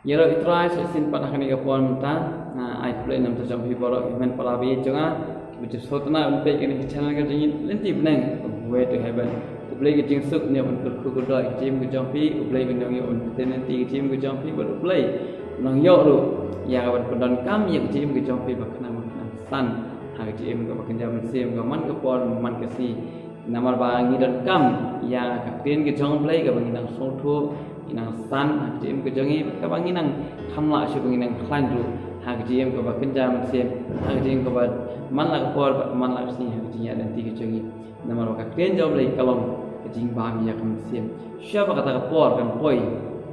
Yero itrai sesin pada kini kapon menta, ai play nam tajam hi borok iman palabi jonga, which is hotna unpe kini channel ka jingin lenti benang way to heaven. Uplay ke jing suk ne un ku ku doi jim ku jampi, uplay ke nang un tenenti jim ku jampi ber uplay nang yo ru ya kawan pendon kam ya jim ku jampi bakna makna san ha jim ka bakan jam sim ka man kapon man kasi namar ba ngidan kam ya ka tin ke jong play ka bangin nang sotu inang san hak ke jangi ka banginang khamla shu banginang klan ru hak jim ka bakin jam sem hak jim ka ba man la por man la si hak jim ya dan ti ke jangi namar ka ten job lai kalong ke jing ba mi ya kam sem sha ba kata ka por kan poi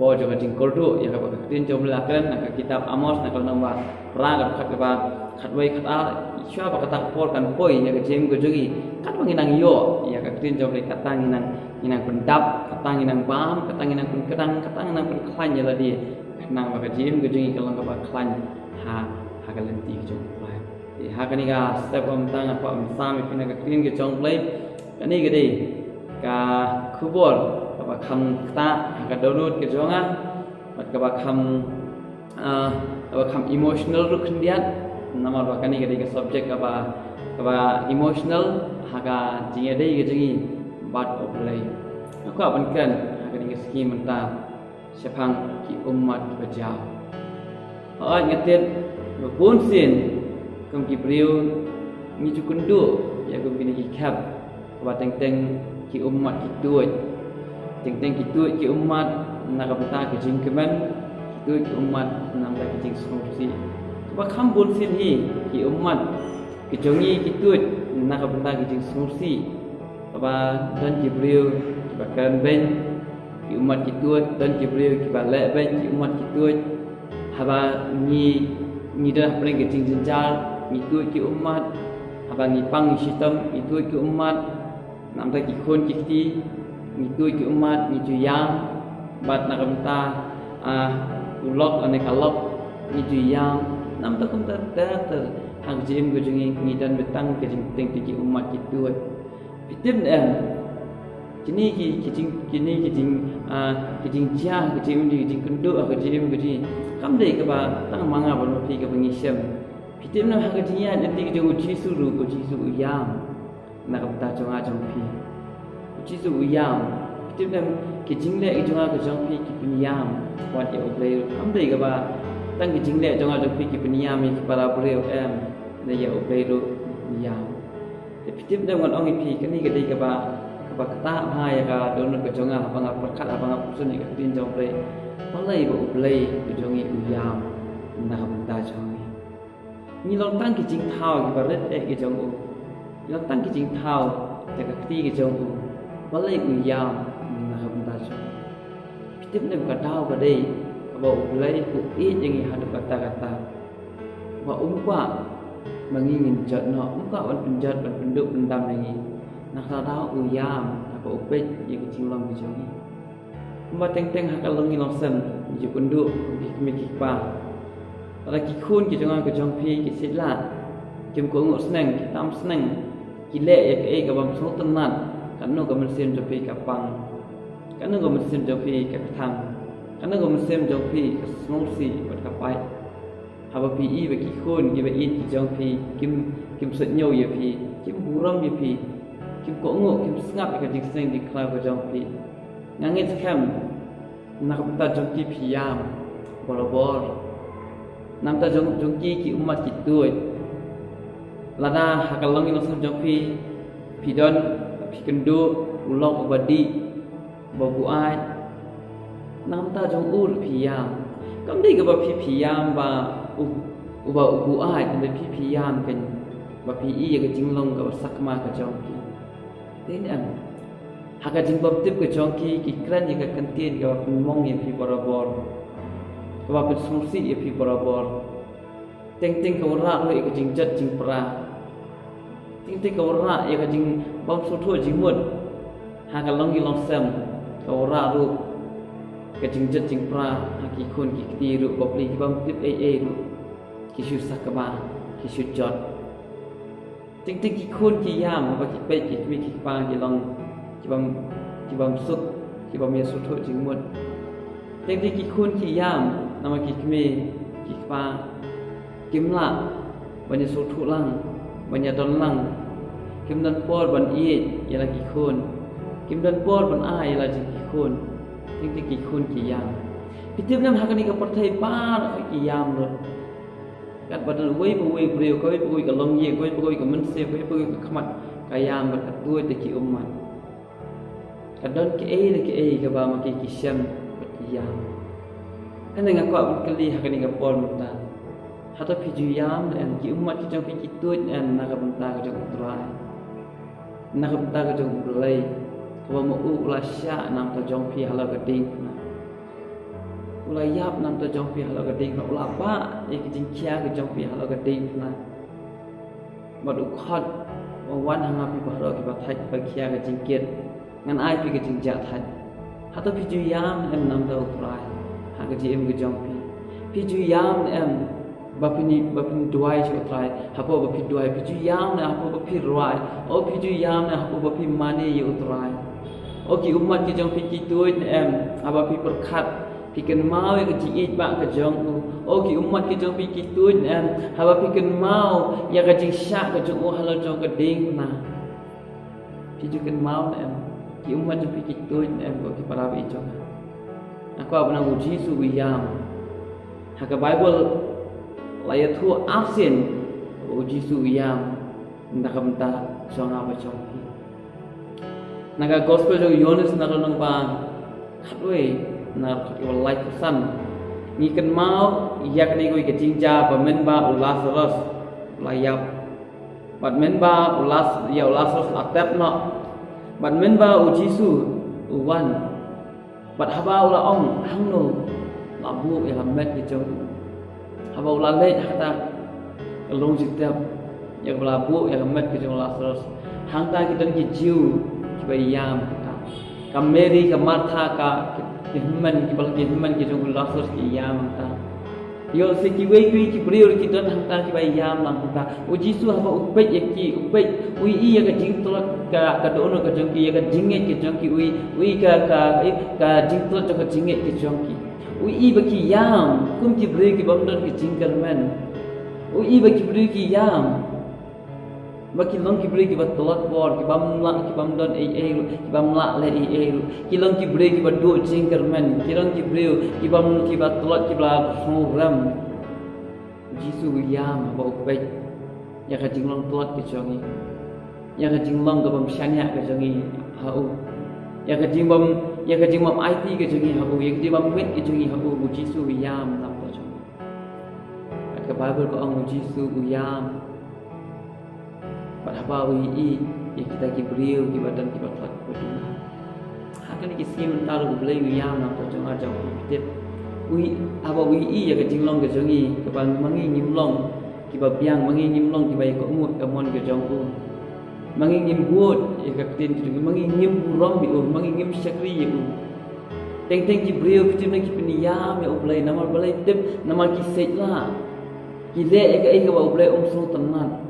po jo ka jing kordu ya ka ten job la kan ka kitab amos na kalong ba ra ka khat ba khat wai khat a sha ba kata por kan poi ya ka jim ke jangi kat banginang yo ya ka ten job lai kata nginang inang pendap katang inang bam katang inang pun kedang katang inang pun klan ya ladi nang baka jim ke jengi kalau ngapa klan ha galenti ke jong play di ha kani ga step om tang apa om sam ipina ka clean ke jong play kani ke di ka kubol apa kham ta ka download ke jonga mat ka ba kham apa kham emotional ru kendiat nama ba kani ke di ka subject apa emotional ha ga jingi dei ke jengi bat oplay aku akan kan akan ingin skim mentah sepang ki umat berjauh. Ngatir berbun sin kum ki beliau ni cukundu ya kum kini kikap buat teng ki umat ki tuai teng ki tuai ki umat nak benta ki jingkeman ki tuai ki umat nam dak ki jing solusi buat kam bun sin hi ki umat ki jongi ki tuai nak benta ki jing solusi apa dan Jibril bahkan ben di umat kita dan Jibril kibalik ben di umat kita haba ni dah paling kecing jenjal itu ki umat haba ni pang sistem itu ki umat nam ta ki khon ki itu ki umat ni tu yang bat nak minta ulok ane kalok ni tu yang nam ta kum ta hang jim go jengi ni dan betang ke jing teng ki umat kita Fitim kini kijing jah kijing kendu kijing kam dei ke ba tang manga ban pi ke pengisem fitim na ha kijing ya nanti kijing uji suru uyam na kam ta chonga chong pi uji suru uyam fitim na kijing le chonga ke chong pi ki penyam wat ya oblei kam dei ke ba tang kijing le chonga chong pi ki penyam ki para breu na ya oblei ru uyam Fitim dengan orang ipi kini kedai keba kata hai ka donor ke jonga apa ngap perkat apa ngap pusun ke tin jong play palai bu play ke jongi uyam na benta jongi ni long tang ki jing thao ki baret ke jong u long tang ki jing thao te ka ti ke jong u palai uyam na benta jongi Fitim nem ka tao ka dei ka bu play ku i jengi hadu kata wa umpa mengingin jat no muka wan penjat wan penduk pendam lagi nak tahu uyam apa upet yang kecil long bijongi umba teng hakal longi longsen ji penduk di kemiki pa ala ki khun ki jonga ke jong pi ki sitla kim ko ngot seneng ki tam seneng ki le ya ke ka bam so tenat kan no ka mesin jo pi ka pang kan no ka mesin jo pi ka thang kan no ka mesin jo pi ka snosi wat ka pai haba pi i bagi khun ki ba in ki jong pi kim sut nyau ya pi kim buram ya pi kim ko ngo kim snap ka jing seng di kla ba jong pi ngangit kham nak ta jong ki pi yam bor nam ta jong ki umat ki tuai lada hakalong ino sam jong pi don pi kendu ulok obadi babu ai nam ta jong ur pi yam kam dei ga ba pi yam ba uba ubu ai dan pi yam kan ba pi i ga jinglong ga sakma ka jong ki den am haka jingbom tip ka jong ki kran ga kantin ga mong ye pi barabor ba pe smusi ye pi barabor teng ka ora ro ga jingjat jing pra teng ka ora ye ga jing bom so tho jing mut haka long gi long sam ka ora ro ga jingjat jing pra haki khun ki ti ru ba pli bom tip ru ki shu sakaba ki shu jot ting ki khun ki yam ba ki pe ki mi ki pa ki long ki bam suk ki bam ye su tho jing mut Tengti ki kun ki yam nama ki kme ki pa kimla banya sotu lang banya don lang kim dan por ban i ya lagi kun kim dan por ban a ya lagi ki kun tengti ki kun ki yam pitip nam hakani ka parthai par ki yam lo kat badal wei breu ko wei ka long ye ko wei ka men se ko wei ka khamat ka yam ba ka tu te ki ummat kadon ki ka ba ma ki syam yam ana nga ko kali hakani ka por mutta hata piju yam dan ki ummat ki jong ki tut an naga benta ka jong trai naga benta ka jong belai ko mo u la sya nam ta jong pi hala ka ding ula yap nam ta jong pi hala ka ding ula ba e ki jing kia ka jong pi hala ka ding na madu khat wan hanga pi ba ro ki ba thai ba kia ka jing ket ngan ai pi ka jing ja thai hata piju yam em nam ta trai ha ka ji em ka jong piju yam em bapini duai cho trai hapo bapi duai piju yam na hapo bapi ruai o piju yam na hapo bapi mane yo trai o ki umat ki jong pi ki tuit em aba pi perkhat pi ken mau ke ji it ba ka jong o ki umat ki jong pi ki tuit em aba pi ken mau ya ka jing syak ka jong o hala jong ka ding na piju ken mau em ki umat jong pi ki tuit em ko ki para bi jong aku abna uji su yam ha ka bible laya thu absent uji su yam ndakamta songa ba chongki naga gospel jo Yohanes naronong ba khatwe na khatiwal lai san ni kan mau yak ni goi ke jingja ba men ba Lazarus layap bat men ba Lazarus atap no bat men ba uji su uwan bat haba ula ong hangno labu ya met ni jong haba ula le hata long jitap ya labu ya met ke jong Lazarus hangta ki dan ki jiu ki bayam ka Mary ka Martha ka ki man ki jong Lazarus ki yam ta yo se ki wei ki prior ki dan hangta ki bayam lang ta uji su haba upet ya ki upet ui i ya ka jing tolak ka dono ka jong ki ya ka jinget ki jong ki ui ka jing tolak ka jinget ki jong ki ui i baki yam kum ki bre ki bamdon ki jingkar men ui i baki bre ki yam baki long ki bre ki batolak bor ki bamdon ki bamla le ki long ki bre ki badu jingkar men ki long ki bre ki batolak ki bla program jisu yam ba upet ya ka jinglong tolak ki jongi ya ka jinglong ka bam syanya ka jongi hau ya ka jingbam IT ke jongi hau ya ka jingbam wet ke jongi hau uji su yam nam to jongi ka bible ko ang uji su yam pat apa wi ya kita ki beriu ki badan ki batlat boduna hakan ki sim taru blai yam nam to jonga jong tip wi apa wi ya ka jinglong ke jongi ka bang mangi ngimlong ki ba biang mangi ngimlong ki ba ko mut ka mon ke jong u mangingim buat ya kaktin tu mangingim buram bi mangingim syakri ya teng ki brio kitim na ki peniyam ya ublai namar balai tip namar ki sejla ki le ya ka ba ublai so tanan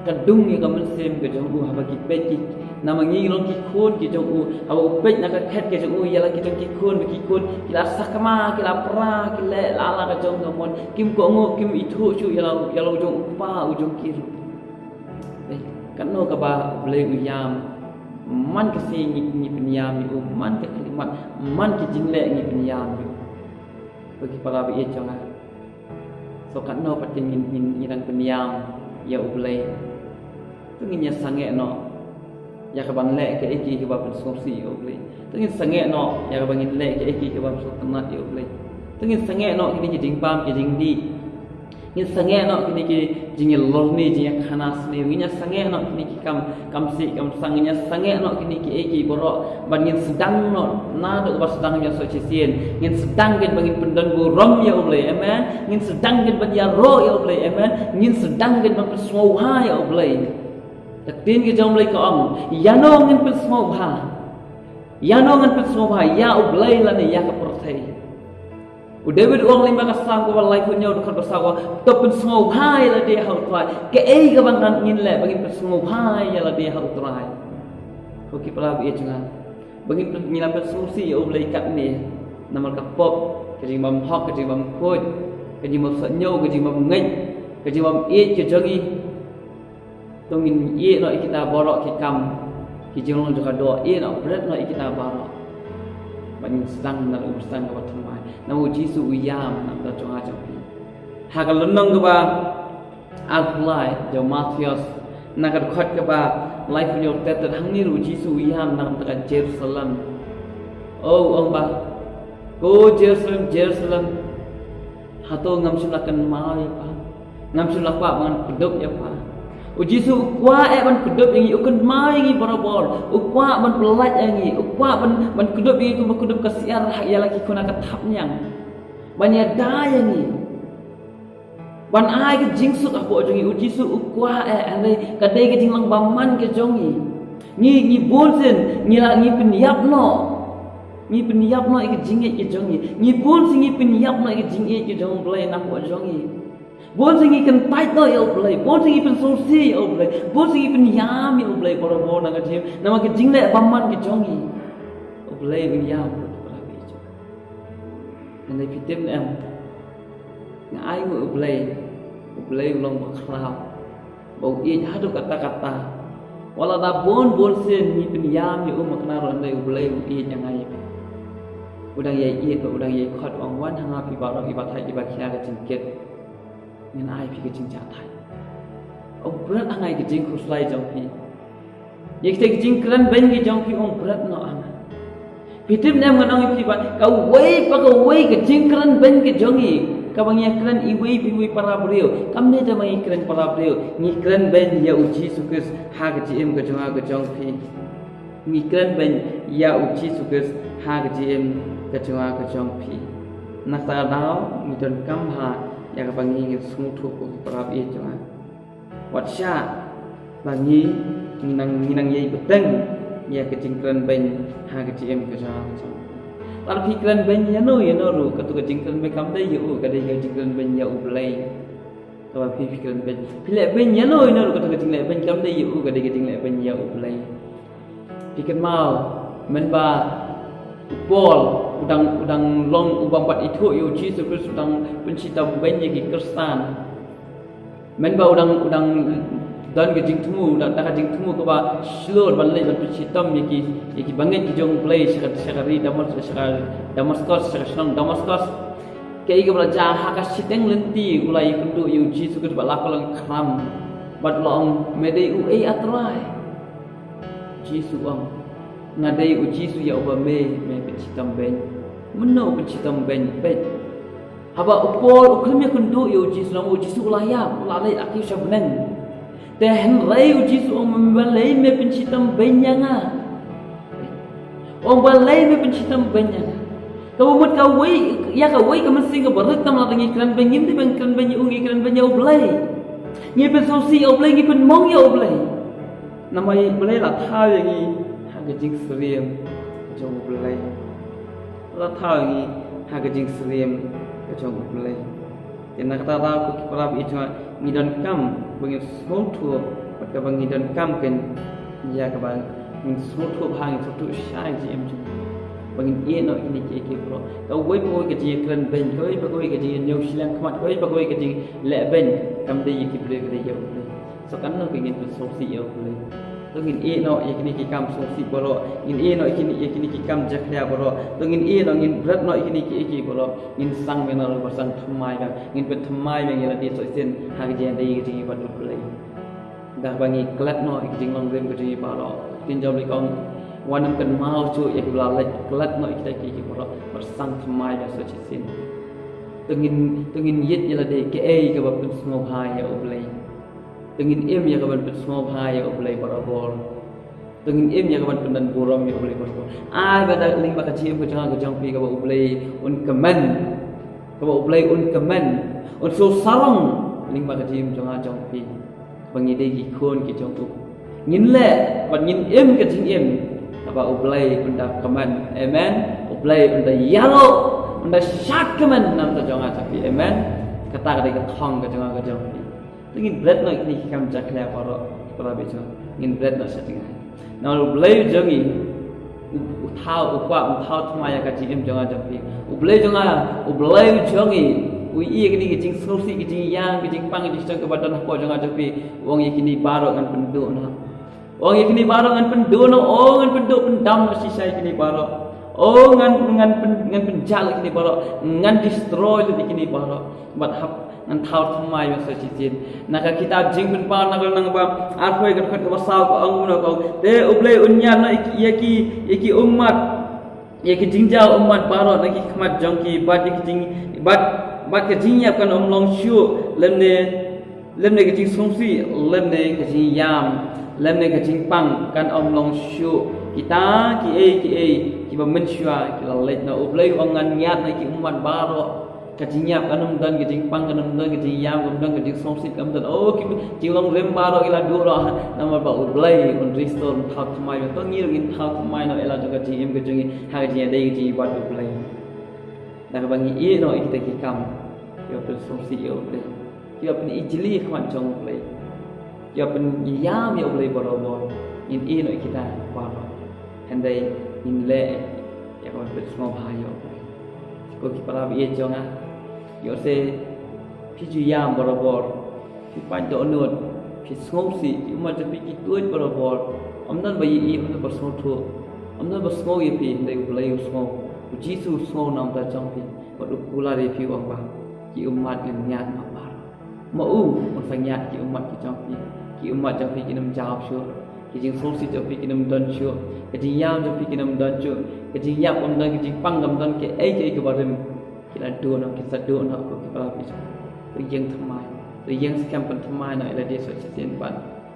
kadung ya ka mensem ke jong haba ki pet ki namangi long ki khon ki jong haba upet na ka khat ke jong ya la ki jong ki khon ki la sakama ki la pra ki le la ka jong mon kim ko ngo kim ithu chu ya la jong upa ujong ki kan no ka ba ble uyam man ka si ni penyam yu man ka kalimat man ki jingle ni penyam yu bagi para bi chonga so kan no pating in yang penyam ya uble tu nginya sange no ya ka bang le ke iki ke ba persongsi uble tu ngin sange no ya ka bang le ke iki ke ba so tanat yu uble tu ngin sange no ki jing pam ki jing di ngin sange no kini ki jingil lorni jing khanas ni nginya sange no kini ki kam sanginya sange no kini ki eki borok ban ngin sedang no na do ba sedang ya so chisien ngin sedang gen bangin pendan burom ya ublai amen ngin sedang gen ban ya ro ya ublai amen ngin sedang gen ban pesmo ha ya ublai taktin ki jom lai ko ang yano ngin pesmo ha ya ublai la ni ya ka perthai David uang lima kasang ko walai ko nyaw dekat bersawa topin sengau hai la dia hau trai ke ei ka bang ngin le bangin sengau hai ya la dia hau trai ko ki pala bi jangan bangin ngila per solusi ya ublai kat ni namal kapop kajing bam hok kajing bam koi kajing bam sanyo kajing bam ngai kajing bam ke jangi tongin no kita borok ki kam ki jong jo ka do no bret no kita borok ban stang na stang ka thamai na jisu uyam na ta chonga chapi ha ka lonong ka ba apply jo Matthias na ka khot ka ba life yo tet hang ni jisu uyam na ta Jerusalem ông ba go Jerusalem hato ngam sulakan mai pa ngam sulakwa man kuduk ya pa Jisu ukwa ban kuduk yang ukun mai yang barabor ukwa ban pelat yang ukwa ban kuduk yang tu kuduk kasiar hak ya lagi kuna katapnya banyak daya ni ban ai ke jingsuk apo jongi Jisu ukwa ane kadai ke jinglang baman ke jongi ni bolsen ni penyap no ni penyap no ke jingit ke jongi ni bolsen ni penyap no ke jingit ke jong belai nak apo jongi Bon singi kan tight no yo play, bon singi pen sosi yo play, bon singi pen yam yo play para bon na kajim, nama ke jingle baman ke jongi, yo play pen yam para bejo. Nanti fitim em, ngai yo play ulang bakrau, bau iya hadu kata-kata, wala da bon sin ni pen yam yo makna ronde yo play iya jangai. Udang iya udang iya khot wang wan hanga pi barok ibatai ibakya ke jingket. Nên ai phi cái chính trả thay ông rất anh ai cái chính khus lai trong phi vậy thì cái chính kran bên cái trong phi ông rất nó anh phi tiếp em ngon ông phi bạn kau wei cái chính kran bên cái trong gì kau banyak kran iwi para beliau kam ni dah banyak kran para beliau ni kran bên ya uji sukus ha cái em cái trong phi ni kran bên ya uji sukus ha cái em cái trong phi nak tak tahu ni don kam ha ya ka bangi ngi smutu ko parab e jama watsha bangi nginang ye beteng ya ke jingkran ben ha ke em ke ja tar pikran ben ya no ru ka tu ke jingkran ben kam dai yu ka dai ke jingkran ben ya ublai to ba pikran ben pile ben ya no ru ka tu ke jingkran ben kam dai yu ka dai ke jingkran ben ya ublai pikir mau men ba Paul udang long ubang bat itu yo Jesus Kristus udang pencipta banyak ke Kristen. Men ba udang dan ke jing temu dan tak jing temu ke ba slur ban le ban pencipta yaki banget ki jong play sekali Damaskus ke ke bela jaha ka siteng lenti ulai kundu yo Jesus Kristus ba lakolang kram bat long medei u atrai Jesus ngadai uji su ya uba me pencitam ben meno pencitam ben bet haba upol ukhlme kundu ya uji su ulaya ulalai akhi sabnen tehen rai uji su membalai me pencitam ben yanga balai me pencitam ben yanga kau mut kau wei ka mesing ka barat tam la tangi kran ben ngim ben kran ben ungi kran ben ya ublai ngi pen sosi ya ublai ngi pen mong ya ublai namai ublai la tha yangi cái chính Sriam trong một lây là thao gì hai cái chính Sriam trong một lây thì nak ta tahu kita perlu itu ngidan kam bagi small tour pada bagi ngidan kam kan ya kawan ngi small tour hang satu syai jam bagi ia no ini ke bro kau wei poi ke ji kran ben koi poi ke ji New Zealand kmat koi poi ke ji le ben kam dei ki ble ke yo so kan no pengin tu sosi yo ble tungin no ikini kikam sosi bolo no ikini kikam jakya bolo tungin no ngin berat no ikini bolo ngin sang menal bersan thamai bang ngin pet thamai bang yala di soisen hagi jan dei gi badu play dah bangi klat no ikini long rem gi bolo tin jom likong wanam kan mau chu ya kibla lek klat no ikini bolo bersan thamai bang soisen tungin yit yala dei ke ke bapun small high ya oblay Tengin em ya kawan bersama bahaya oblay parabol. Tengin em ya kawan pendan buram ya oblay parabol. Bada ling baka ciem kejang pi kawan oblay un kemen. Kawan oblay un kemen. Un so sarong ling baka ciem jang pi. Bangide ki khon ki jang up. Ngin le ban ngin em ke jing em. Kawan oblay unda kemen. Amen. Oblay unda yalo unda syak kemen nam ta jang pi. Amen. Kata ka thong ke jang pi. Ingin bread no ini kam jakla para bejo ingin bread no setting now blay jangi thao upwa thao thmaya ka jim jonga jampi ublei jonga ublei jongi ui kini ke jing snosi ke jing yang ke jing pang ke jing ke badan po jonga jampi wong kini baro ngan penduk na wong kini baro ngan penduk no ngan penduk pendam si sai kini baro ngan penjal kini baro ngan destroy kini baro bat hap ngan thao thmai yo sa chitin naka kitab jing pen pa nang nang ba arkhoi kan khat ba saw ko anguna ko te ublei unya na yaki ummat yaki jingjau ummat baro naki khmat jongki bat yaki jing bat ke jing yap kan long shu lemne ke jing songsi lemne ke jing yam lemne ke jing pang kan long shu kita ki ba menshua ki la let na ublei ongan nyat na ki ummat baro kajinya kanum dan kajing pang kanum dan kajing yam kanum dan kajing songsit kanum dan kajing long rem baro ila duro nama ba ublai on restore thau thmai to ngir gin thau thmai no ela jo kajing em kajing ha kajing dei kajing bat ublai na ka bangi e no kita ki kam yo pe songsit yo ublai yo pen ijli khman jong ublai yo pen yam yo ublai baro in e no kita baro handai in le ya ko pe small bhai yo ko ki para bi e jonga yo se phi yam borobor phi pa do nut phi sngom si ma te pi ki tuoj borobor amnan ba yi amnan ba so thu amnan ba smo ye phi dei ulai smo jisu smo nam ta chong phi ba du kula re phi ong ba ki umat ki nyat ma ba ma ma sa nyat ki umat ki chong phi ki umat chong phi ki nam jawab shu ki jing so si chong phi ki nam don shu ki jing yam chong phi ki nam don shu ki jing yap om don ki jing pang gam don ki ai ki ba rem kita do no kita do no ko ki pala bisa to yang thamai to yang skam pan thamai no ila dia so sien ban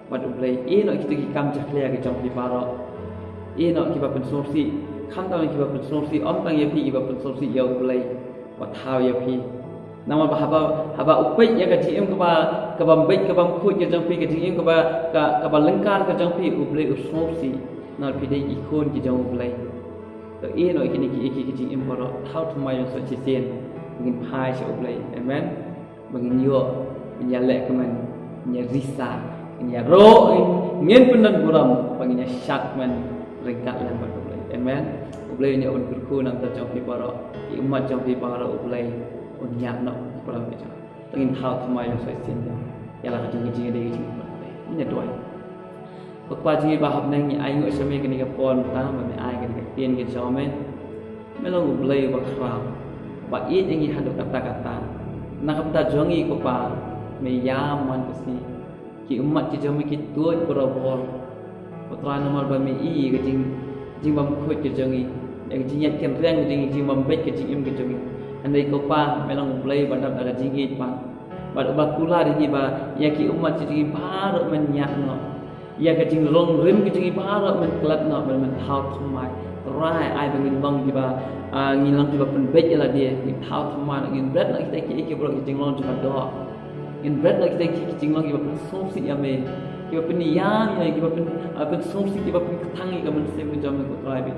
wat ublei no kita ki kam chaklia ki jong pi baro no ki ba pen sosi kham ta ki ba pen sosi om tang ye pi ki ba pen sosi ya ublei wat thao ye pi nama ba haba upai ya ka jim ka ba mbek ka ba khu ki jong pi ka jim ka ba lengkar ka jong pi ublei usosi no pi dei ikon ki jong ublei to no kini ki jing baro thau thmai so chi sien ngin phai so ublei amen bangin yo nya le ka man nya risa nya ro ngin penan buram bangin nya syak man ringkat lan ba ublei amen ublei nya on kurku nam ta jong pi baro ki umat jong pi baro ublei on nya no baro ki ngin thau thmai so sien ya la ka jing dei jing nya doi qua chi ba học nên ai ngồi xem cái này cái con ta mà ai cái tiền cái cho mấy lo ngủ lây và khao và ít những gì được kata nak kata jongi ko pa may yaman kasi ki umat ki jomi ki tuoj porobor putra nomor ba mi cái jing bam khut ki jongi yang jing yat ken reng jing bam bet ki jing im ki jongi andai ko pa may lo ngủ lây và đap ada jing it pa ba kula di ba ya ki umat ki jing pa ro men nyak no ya ka jing long rim ki jing pa ro men klat no men thau thmai rai ai bangin bang ki ba ngin lang ki ba pen bet la dia ki thau thmai ngin bet la kita ki bro ki jing long ka do ngin bet la kita ki jing long ki ba pen som si ya me ki ba pen yang ya ki ba pen som si ki ba pen thang ki ka men sem ki jam ko rai bi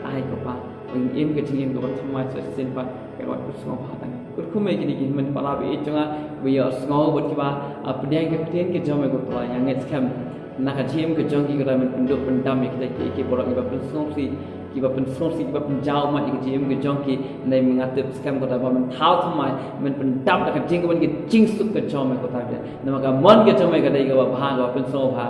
ai ko pa ngin im ki jing im ko thmai so sen pa ke wa ku som pa tang ku khu me ki ni men pala bi chunga bi ya sngo bot ki ba apne ke ten ki jam ko rai yang net scam nak jim ke jong ki ka men penduk pendam kita ki bro ki ba pen som si ki ba pen som si ki ba pen jauh mat ki jim ke jong ki nei mengatip scam ko da ba men thau thmai men pendam da ka jing ko men ki jing sup ke jom ko ta dia nama ka mon ke jom ka dai ka ba bha ka pen so bha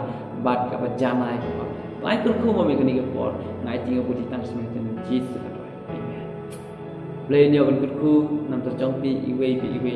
bat ka ba jamai ko ba lai kur khu mo me ka ni ke por ngai ting ko ti tang smi ten ji su ka doi amen play nyo kan kur khu nam ta jong pi iwe